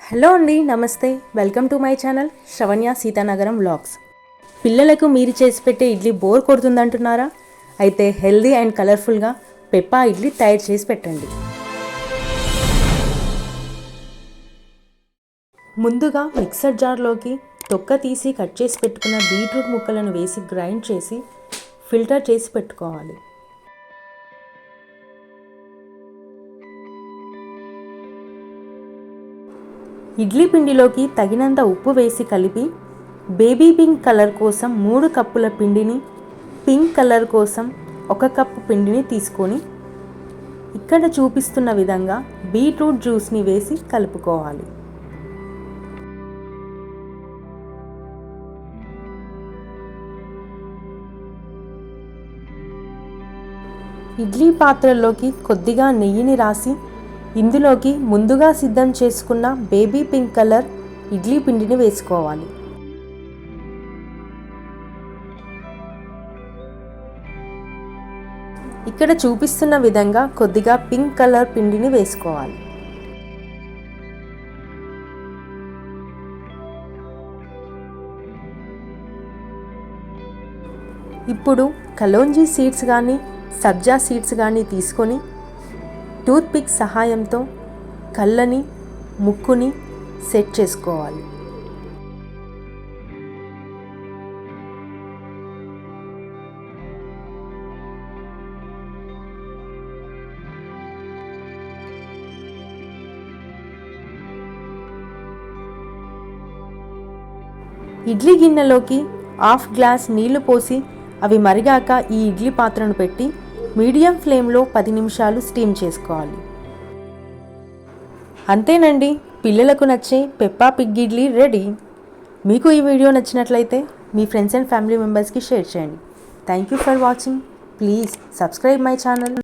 Hello అండి, నమస్తే. Welcome to my channel Shravanya Seethanagaram vlogs. పిల్లలకు మీరు చేసి పెట్టే ఇడ్లీ బోర్ కొడుతుందంటున్నారా? అయితే హెల్దీ అండ్ కలర్ఫుల్గా పెప్పా ఇడ్లీ తయారు చేసి పెట్టండి. ముందుగా మిక్సర్ జార్లోకి తొక్క తీసి కట్ చేసి పెట్టుకున్న బీట్రూట్ ముక్కలను వేసి గ్రైండ్ చేసి ఫిల్టర్ చేసి పెట్టుకోవాలి. ఇడ్లీ పిండిలోకి తగినంత ఉప్పు వేసి కలిపి బేబీ పింక్ కలర్ కోసం 3 కప్పుల పిండిని, పింక్ కలర్ కోసం 1 కప్పు పిండిని తీసుకొని ఇక్కడ చూపిస్తున్న విధంగా బీట్రూట్ జ్యూస్ని వేసి కలుపుకోవాలి. ఇడ్లీ పాత్రలోకి కొద్దిగా నెయ్యిని రాసి ఇందులోకి ముందుగా సిద్ధం చేసుకున్న బేబీ పింక్ కలర్ ఇడ్లీ పిండిని వేసుకోవాలి. ఇక్కడ చూపిస్తున్న విధంగా కొద్దిగా పింక్ కలర్ పిండిని వేసుకోవాలి. ఇప్పుడు కలోంజీ సీడ్స్ కానీ సబ్జా సీడ్స్ కానీ తీసుకొని టూత్ పిక్ సహాయంతో కళ్ళని, ముక్కుని సెట్ చేసుకోవాలి. ఇడ్లీ గిన్నెలోకి 1/2 గ్లాస్ నీళ్లు పోసి అవి మరిగాక ఈ ఇడ్లీ పాత్రను పెట్టి మీడియం ఫ్లేమ్లో 10 నిమిషాలు స్టీమ్ చేసుకోవాలి. అంతేనండి, పిల్లలకు నచ్చే పెప్పా పిగ్ ఇడ్లీ రెడీ. మీకు ఈ వీడియో నచ్చినట్లయితే మీ ఫ్రెండ్స్ అండ్ ఫ్యామిలీ మెంబర్స్కి షేర్ చేయండి. Thank you for watching. Please subscribe my channel.